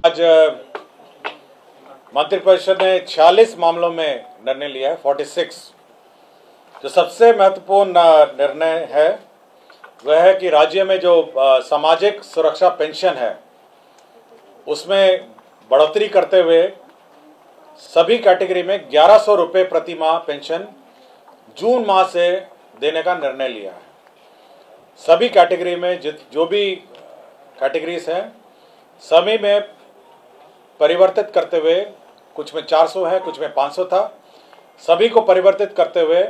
आज मंत्रिपरिषद ने 46 मामलों में निर्णय लिया है, 46। जो सबसे महत्वपूर्ण निर्णय है वह है कि राज्य में जो सामाजिक सुरक्षा पेंशन है उसमें बढ़ोतरी करते हुए सभी कैटेगरी में 1100 रुपये प्रति माह पेंशन जून माह से देने का निर्णय लिया है। सभी कैटेगरी में जो भी कैटेगरीज हैं सभी में परिवर्तित करते हुए, कुछ में 400 है, कुछ में 500 था, सभी को परिवर्तित करते हुए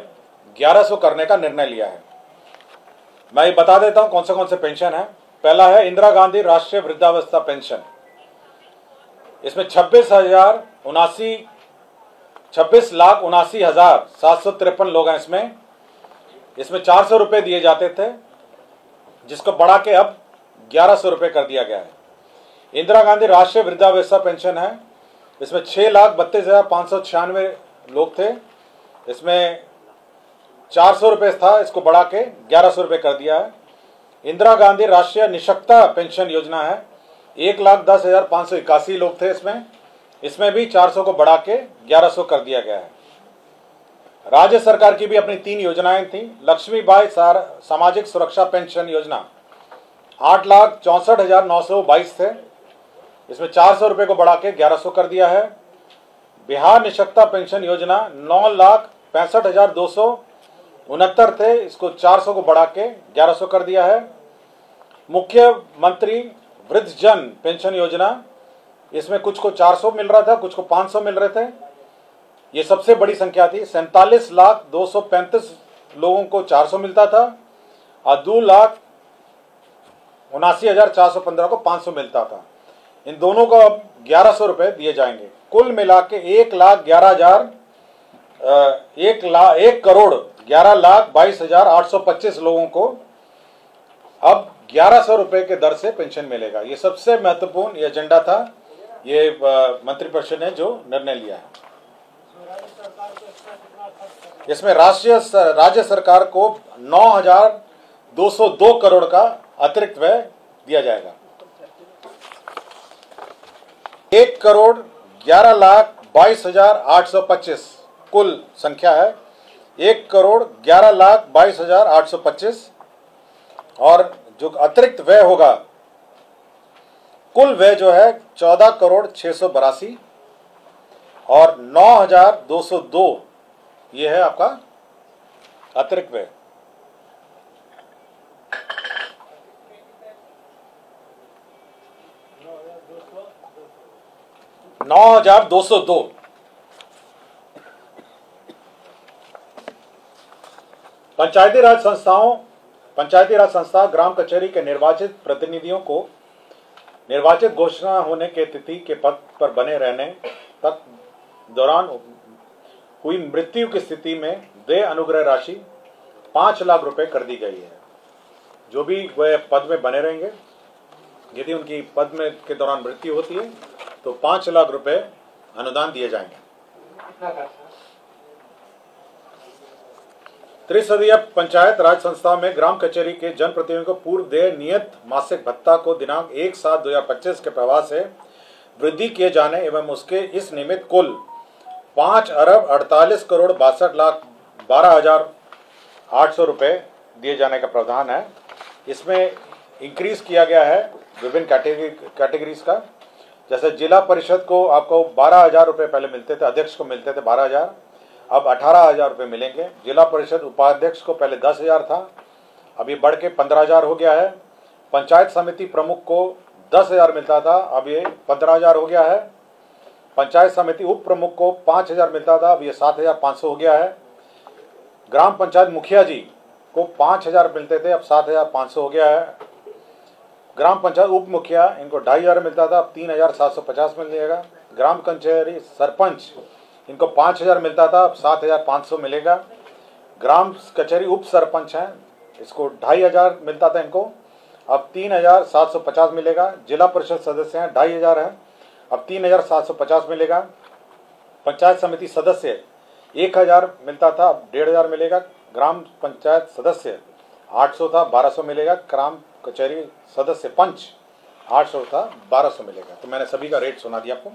1100 करने का निर्णय लिया है। मैं ये बता देता हूं कौन से पेंशन है। पहला है इंदिरा गांधी राष्ट्रीय वृद्धावस्था पेंशन। इसमें 26,79,753 लोग हैं। इसमें 400 रुपये दिए जाते थे, जिसको बढ़ा के अब 1100 रुपये कर दिया गया है। इंदिरा गांधी राष्ट्रीय वृद्धावस्था पेंशन है, इसमें 6,32,596 लोग थे। इसमें 400 रुपये था, इसको बढ़ा के 1100 रुपये कर दिया है। इंदिरा गांधी राष्ट्रीय निःशक्तता पेंशन योजना है, 1,10,581 लोग थे इसमें भी 400 को बढ़ा के 1100 कर दिया गया है। राज्य सरकार की भी अपनी 3 योजनाएं थी। लक्ष्मीबाई सामाजिक सुरक्षा पेंशन योजना 8,64,922 थे, इसमें 400 रुपये को बढ़ा के 1100 कर दिया है। बिहार निःशक्तता पेंशन योजना 9,65,269 थे, इसको 400 को बढ़ा के 1100 कर दिया है। मुख्यमंत्री वृद्धजन पेंशन योजना, इसमें कुछ को 400 मिल रहा था, कुछ को 500 मिल रहे थे। ये सबसे बड़ी संख्या थी। 47,235 लोगों को 400 मिलता था और 2,79,415 को 500 मिलता था। इन दोनों को अब 1100 रुपये दिए जाएंगे। कुल मिला के 1,11,22,825 लोगों को अब 1100 रुपये के दर से पेंशन मिलेगा। ये सबसे महत्वपूर्ण ये एजेंडा था, ये मंत्रिपरिषद ने जो निर्णय लिया है। इसमें राज्य सरकार को 9,202 करोड़ का अतिरिक्त व्यय दिया जाएगा। 1,11,22,825 कुल संख्या है, 1,11,22,825। और जो अतिरिक्त व्यय होगा, कुल व्यय जो है 14,682 और 9,202 ये है आपका अतिरिक्त व्यय। $9,202। पंचायती राज संस्था ग्राम कचहरी के निर्वाचित प्रतिनिधियों को निर्वाचित घोषणा होने के तिथि के पद पर बने रहने तक दौरान हुई मृत्यु की स्थिति में देय अनुग्रह राशि 5 लाख रुपए कर दी गई है। जो भी वह पद में बने रहेंगे, यदि उनकी पद में के दौरान मृत्यु होती है तो 5 लाख रुपए अनुदान दिए जाएंगे। त्रिसदीय पंचायत राज संस्था में ग्राम कचहरी के जनप्रतिनिधियों को पूर्व देय नियत मासिक भत्ता को दिनांक 1/7/2025 के प्रवाह से वृद्धि किए जाने एवं उसके इस निमित्त कुल 5,48,40,12,800 रुपये दिए जाने का प्रावधान है। इसमें इंक्रीज किया गया है विभिन्न कैटेगरीज का। जैसे जिला परिषद को आपको 12,000 रुपये पहले मिलते थे, अध्यक्ष को मिलते थे 12,000, अब 18,000 रुपये मिलेंगे। जिला परिषद उपाध्यक्ष को पहले 10,000 था, अभी बढ़ के 15,000 हो गया है। पंचायत समिति प्रमुख को 10,000 मिलता था, अब ये 15,000 हो गया है। पंचायत समिति उप प्रमुख को 5,000 मिलता था, अब ये 7,500 हो गया है। ग्राम पंचायत मुखिया जी को 5,000 मिलते थे, अब 7,500 हो गया है। ग्राम पंचायत उप मुखिया, इनको 2,500 मिलता था, अब 3,750 मिल जाएगा। ग्राम कचहरी सरपंच, इनको 5,000 मिलता था, अब 7,500 मिलेगा। ग्राम कचहरी उप सरपंच हैं, इसको 2,500 मिलता था, इनको अब 3,750 मिलेगा। जिला परिषद सदस्य हैं, 2,500 हैं, अब 3,750 मिलेगा। पंचायत समिति सदस्य 1,000 मिलता था, अब 1,500 मिलेगा। ग्राम पंचायत सदस्य 800 था, 1,200 मिलेगा। ग्राम कचहरी सदस्य पंच 800 था 1200 मिलेगा। तो मैंने सभी का रेट सुना दिया आपको।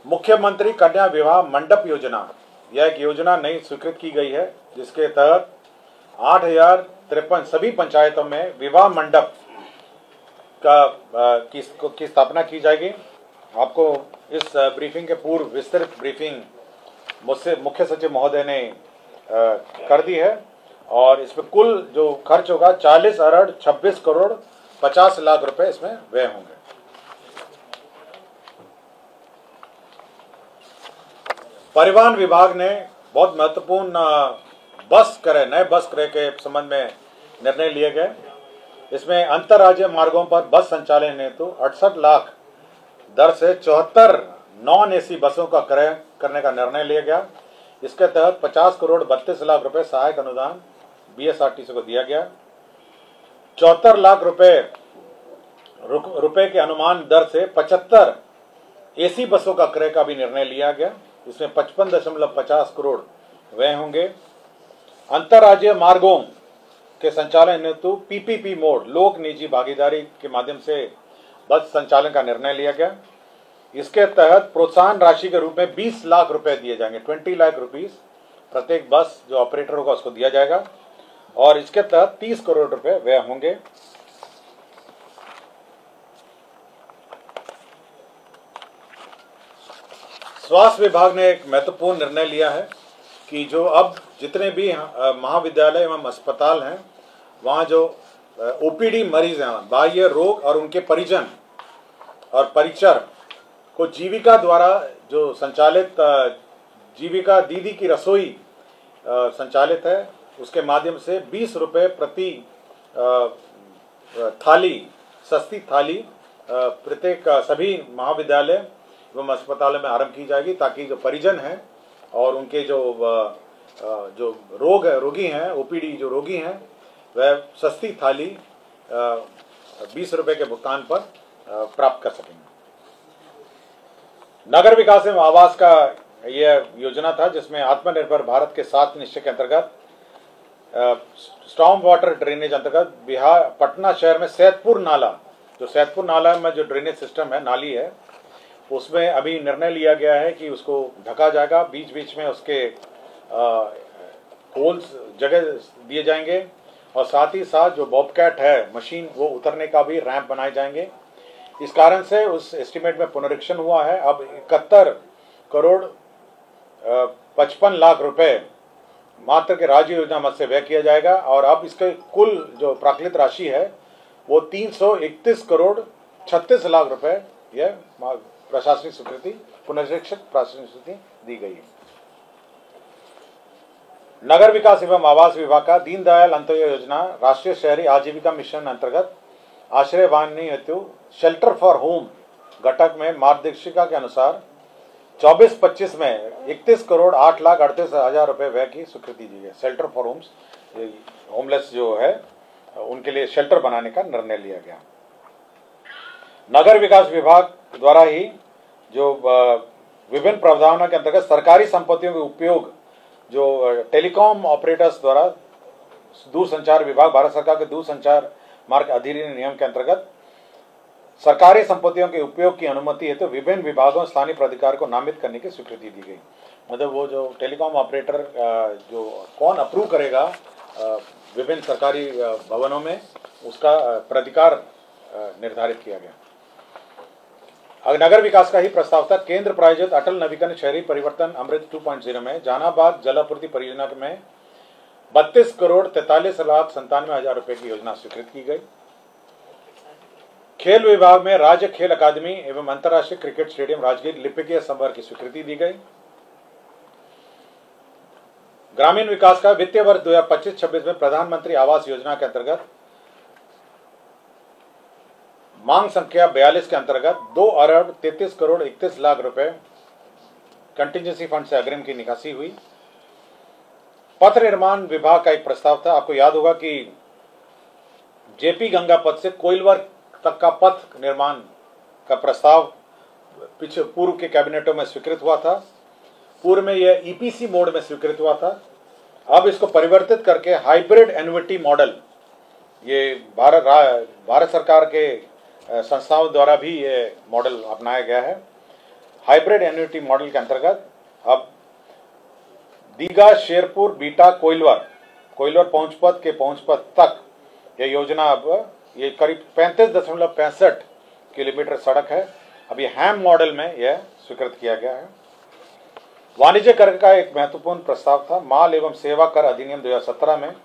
मुख्यमंत्री कन्या विवाह मंडप योजना, यह एक योजना नई स्वीकृत की गई है, जिसके तहत 8053 सभी पंचायतों में विवाह मंडप की स्थापना की जाएगी। आपको इस ब्रीफिंग के पूर्व विस्तृत ब्रीफिंग मुझसे मुख्य सचिव महोदय ने कर दी है, और इसमें कुल जो खर्च होगा 40 अरब 26 करोड़ 50 लाख रुपए इसमें व्यय होंगे। परिवहन विभाग ने बहुत महत्वपूर्ण नए बस क्रय के संबंध में निर्णय लिए गए। इसमें अंतर्राज्यीय मार्गों पर बस संचालन हेतु 68 लाख दर से 74 नॉन एसी बसों का क्रय करने का निर्णय लिया गया। इसके तहत 50 करोड़ 32 लाख रुपए सहायक अनुदान बीएसआरटीसी को दिया गया। 74 लाख रुपए के अनुमान दर से 75 एसी बसों का क्रय का भी निर्णय लिया गया। इसमें 55.50 करोड़ व्यय होंगे। अंतर्राज्यीय मार्गों के संचालन हेतु पीपीपी मोड लोक निजी भागीदारी के माध्यम से बस संचालन का निर्णय लिया गया। इसके तहत प्रोत्साहन राशि के रूप में 20 लाख रुपए दिए जाएंगे। 20 लाख रुपीस प्रत्येक बस जो ऑपरेटर होगा उसको दिया जाएगा, और इसके तहत 30 करोड़ रुपए व्यय होंगे। स्वास्थ्य विभाग ने एक महत्वपूर्ण निर्णय लिया है कि जो अब जितने भी महाविद्यालय एवं अस्पताल हैं, वहाँ जो ओपीडी मरीज हैं, बाह्य रोग और उनके परिजन और परिचर को जीविका द्वारा जो संचालित जीविका दीदी की रसोई संचालित है, उसके माध्यम से 20 रुपये प्रति थाली, सस्ती थाली प्रत्येक सभी महाविद्यालय एवं अस्पतालों में आरंभ की जाएगी, ताकि जो परिजन हैं और उनके जो रोगी हैं, ओपीडी जो रोगी हैं, वह सस्ती थाली 20 रुपये के भुगतान पर प्राप्त कर सकेंगे। नगर विकास एवं आवास का यह योजना था, जिसमें आत्मनिर्भर भारत के 7 निश्चय के अंतर्गत स्टॉर्म वाटर ड्रेनेज अंतर्गत बिहार पटना शहर में सैदपुर नाला में जो ड्रेनेज सिस्टम है, नाली है, उसमें अभी निर्णय लिया गया है कि उसको ढका जाएगा। बीच बीच में उसके होल्स जगह दिए जाएंगे, और साथ ही साथ जो बॉबकैट है मशीन, वो उतरने का भी रैंप बनाए जाएंगे। इस कारण से उस एस्टीमेट में पुनरीक्षण हुआ है। अब 71 करोड़ 55 लाख रुपए मात्र के राज्य योजना मद से व्यय किया जाएगा, और अब इसके कुल जो प्राकृतिक राशि है वो 331 करोड़ 36 लाख रुपए यह प्रशासनिक स्वीकृति, पुनरीक्षित प्रशासनिक स्वीकृति दी गई है। नगर विकास एवं आवास विभाग का दीनदयाल अंत्योदय योजना राष्ट्रीय शहरी आजीविका मिशन अंतर्गत आश्रय वाहनी हेतु शेल्टर फॉर होम घटक में मार्गदर्शिका के अनुसार 24-25 में 31 करोड़ 8 लाख 38 हजार रुपए व्यय की स्वीकृति दी गई। शेल्टर फॉर होम्स, होमलेस जो है उनके लिए शेल्टर बनाने का निर्णय लिया गया। नगर विकास विभाग द्वारा ही जो विभिन्न प्रावधानों के अंतर्गत सरकारी संपत्तियों के उपयोग जो टेलीकॉम ऑपरेटर्स द्वारा दूरसंचार विभाग, भारत सरकार के दूरसंचार मार्ग अधिनियम नियम के अंतर्गत सरकारी संपत्तियों के उपयोग की अनुमति है, तो विभिन्न विभागों स्थानीय प्राधिकार को नामित करने की स्वीकृति दी गई। मतलब वो जो टेलीकॉम ऑपरेटर जो कौन अप्रूव करेगा विभिन्न सरकारी भवनों में, उसका प्राधिकार निर्धारित किया गया। नगर विकास का ही प्रस्ताव था। केंद्र प्रायोजित अटल नवीकरण शहरी परिवर्तन अमृत 2.0 में जहानाबाद जलापूर्ति परियोजना में 32 करोड़ 43 लाख 97 हजार रुपए की योजना स्वीकृत की गई। खेल विभाग में राज्य खेल अकादमी एवं अंतर्राष्ट्रीय क्रिकेट स्टेडियम राजगीर लिपिकीय संवर्ग की स्वीकृति दी गई। ग्रामीण विकास का वित्तीय वर्ष 2025-26 में प्रधानमंत्री आवास योजना के अंतर्गत मांग संख्या 42 के अंतर्गत 2 अरब 33 करोड़ 31 लाख रुपए कंटिजेंसी फंड से अग्रिम की निकासी हुई। पथ निर्माण विभाग का एक प्रस्ताव था। आपको याद होगा कि जेपी गंगा पथ से कोइलवर तक का पथ निर्माण का प्रस्ताव पीछे पूर्व के कैबिनेटों में स्वीकृत हुआ था। पूर्व में यह ईपीसी मोड में स्वीकृत हुआ था। अब इसको परिवर्तित करके हाइब्रिड एन्युटी मॉडल ये भारत सरकार के संस्थाओं द्वारा भी ये मॉडल अपनाया गया है। हाइब्रिड एन्युटी मॉडल के अंतर्गत अब दीघा, शेरपुर, बीटा, कोइलवर पहुंचपथ के पहुंचपथ तक ये योजना अब ये करीब 35.65 किलोमीटर सड़क है। अब ये हैम मॉडल में यह स्वीकृत किया गया है। वाणिज्य कर का एक महत्वपूर्ण प्रस्ताव था। माल एवं सेवा कर अधिनियम 2017 में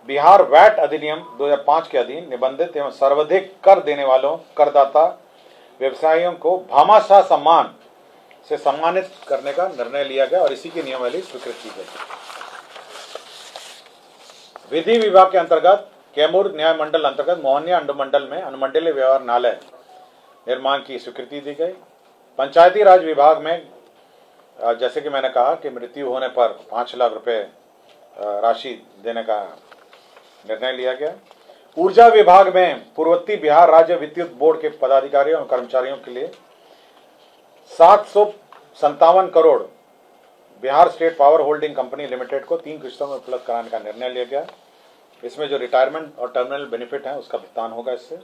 बिहार वैट अधिनियम 2005 के अधीन निबंधित एवं सर्वाधिक कर देने वालों करदाता व्यवसायियों को भामाशाह सम्मान से सम्मानित करने का निर्णय लिया गया और इसी की नियमावली स्वीकृत की गई। विधि विभाग के अंतर्गत कैमूर न्याय मंडल अंतर्गत मोहनिया अनुमंडल में अनुमंडलीय व्यवहारणालय निर्माण की स्वीकृति दी गई। पंचायती राज विभाग में जैसे कि मैंने कहा कि मृत्यु होने पर 5 लाख रुपए राशि देने का निर्णय लिया गया। ऊर्जा विभाग में पूर्ववर्ती बिहार राज्य विद्युत बोर्ड के पदाधिकारियों और कर्मचारियों के लिए 757 crore Bihar state power holding company limited को 3 किस्तों में उपलब्ध कराने का निर्णय लिया गया। इसमें जो रिटायरमेंट और टर्मिनल बेनिफिट है उसका भुगतान होगा इससे।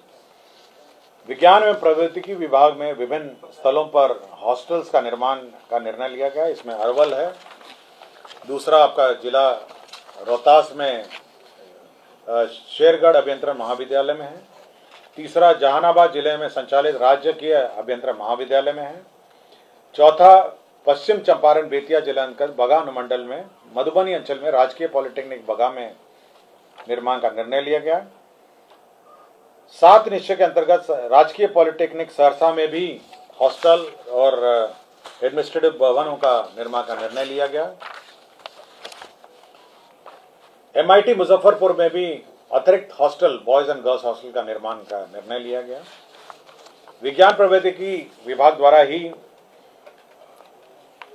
विज्ञान एवं प्रौद्योगिकी विभाग में विभिन्न स्थलों पर हॉस्टल्स का निर्माण का निर्णय लिया गया। इसमें अरवल है, दूसरा आपका जिला रोहतास में शेरगढ़ अभियंत्रण महाविद्यालय में है, तीसरा जहानाबाद जिले में संचालित राजकीय अभियंत्रण महाविद्यालय में है, चौथा पश्चिम चंपारण बेतिया जिला अंतर्गत बगा अनुमंडल में मधुबनी अंचल में राजकीय पॉलिटेक्निक बगा में निर्माण का निर्णय लिया गया। 7 निश्चय के अंतर्गत राजकीय पॉलिटेक्निक सहरसा में भी हॉस्टल और एडमिनिस्ट्रेटिव भवनों का निर्माण का निर्णय लिया गया। MIT मुजफ्फरपुर में भी अतिरिक्त hostel boys and girls hostel का निर्माण का निर्णय लिया गया। विज्ञान प्रौद्योगिकी विभाग द्वारा ही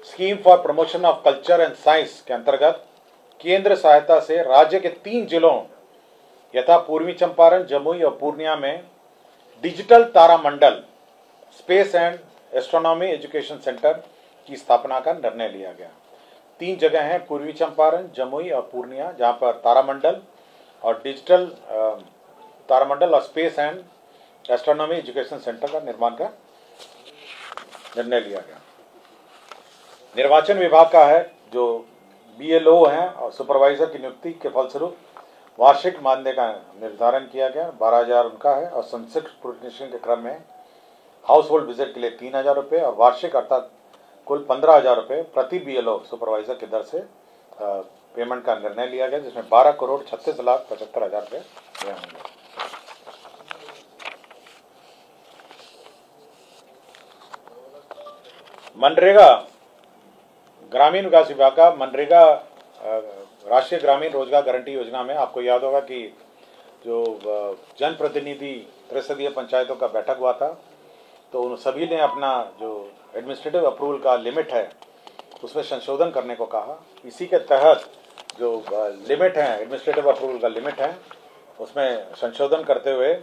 scheme for promotion of culture and science के अंतर्गत केंद्र सहायता से राज्य के 3 जिलों यथा पूर्वी चंपारण, जमुई और पूर्णिया में डिजिटल तारामंडल space and astronomy education centre की स्थापना का निर्णय लिया गया। 3 जगह हैं, पूर्वी चंपारण, जमुई और पूर्णिया, जहां पर तारामंडल और डिजिटल तारामंडल और space and astronomy education centre का निर्माण का निर्णय लिया गया। निर्वाचन विभाग का है जो BLO हैं और सुपरवाइजर की नियुक्ति के फलस्वरूप वार्षिक मानदेय का निर्धारण किया गया। 12,000 उनका है और संक्षिप्त प्रोटेक्शन के क्रम में हाउस होल्ड विजिट के लिए 3,000 रुपये और वार्षिक अर्थात कुल 15,000 रुपये प्रति BLO सुपरवाइजर की दर से पेमेंट का निर्णय लिया गया, जिसमें 12,36,75,000 रुपये होंगे। मनरेगा ग्रामीण विकास विभाग का मनरेगा राष्ट्रीय ग्रामीण रोजगार गारंटी योजना में आपको याद होगा कि जो जनप्रतिनिधि त्रिसदीय पंचायतों का बैठक हुआ था, तो उन सभी ने अपना जो एडमिनिस्ट्रेटिव अप्रूवल का लिमिट है उसमें संशोधन करने को कहा। इसी के तहत जो लिमिट है एडमिनिस्ट्रेटिव अप्रूवल का लिमिट है उसमें संशोधन करते हुए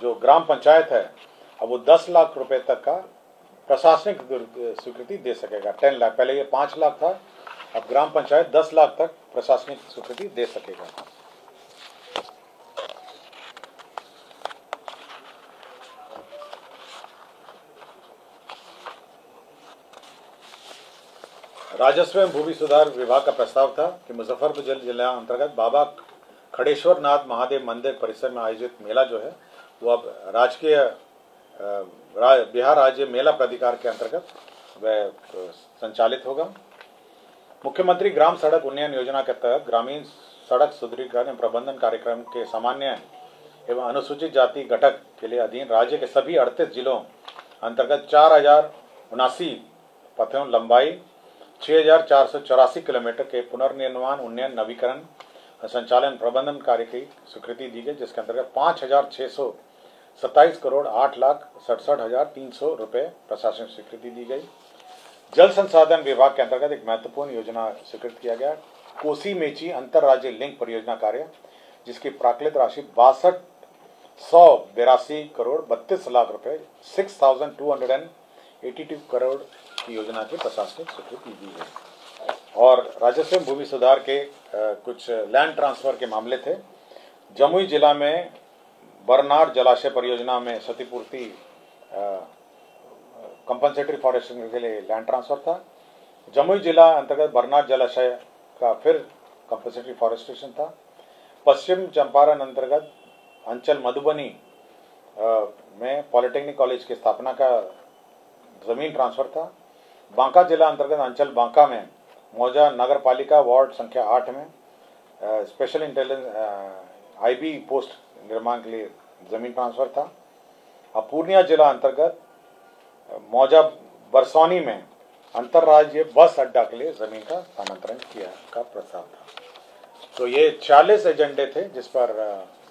जो ग्राम पंचायत है अब वो 10 लाख रुपए तक का प्रशासनिक स्वीकृति दे सकेगा। 10 लाख, पहले ये 5 लाख था, अब ग्राम पंचायत 10 लाख तक प्रशासनिक स्वीकृति दे सकेगा। राजस्व एवं भूमि सुधार विभाग का प्रस्ताव था कि मुजफ्फरपुर जिला अंतर्गत बाबा खड़ेश्वर नाथ महादेव मंदिर परिसर में आयोजित मेला जो है वो अब राजकीय बिहार राज्य मेला प्राधिकार के अंतर्गत वह संचालित होगा। मुख्यमंत्री ग्राम सड़क उन्नयन योजना के तहत ग्रामीण सड़क सुदृढ़ीकरण एवं प्रबंधन कार्यक्रम के सामान्य एवं अनुसूचित जाति घटक के लिए अधीन राज्य के सभी 38 जिलों अंतर्गत 4,079 पथों लंबाई 6,484 किलोमीटर के पुनर्निर्माण, उन्नयन, नवीकरण, संचालन, प्रबंधन कार्य की स्वीकृति दी गई, जिसके अंतर्गत 5,627 करोड़ 8,67,300 रुपये प्रशासनिक स्वीकृति दी गई। जल संसाधन विभाग के अंतर्गत एक महत्वपूर्ण योजना स्वीकृत किया गया, कोसी मेची अंतरराज्य लिंक परियोजना कार्य, जिसकी प्राकृत राशि 62,182 करोड़ 32 लाख रुपए 6,282 करोड़ की योजना की प्रशासनिक स्वीकृति दी गई। और राजस्व भूमि सुधार के कुछ लैंड ट्रांसफर के मामले थे, जमुई जिला में बरनार जलाशय परियोजना में क्षतिपूर्ति कंपनसेटरी फॉरेस्टिंग के लिए लैंड ट्रांसफर था। जमुई जिला अंतर्गत बरनार जलाशय का फिर कंपनसेटरी फॉरेस्टेशन था। पश्चिम चंपारण अंतर्गत अंचल मधुबनी में पॉलिटेक्निक कॉलेज की स्थापना का जमीन ट्रांसफर था। बांका जिला अंतर्गत अंचल बांका में मौजा नगर पालिका वार्ड संख्या 8 में स्पेशल इंटेलिजेंस आईबी पोस्ट निर्माण के लिए जमीन ट्रांसफर था। अब पूर्णिया जिला अंतर्गत मौजा बरसौनी में अंतर्राज्यीय बस अड्डा के लिए जमीन का स्थानांतरण किया का प्रस्ताव था। तो ये 40 एजेंडे थे जिस पर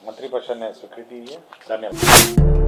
मंत्रिपरिषद ने स्वीकृति दी है। धन्यवाद।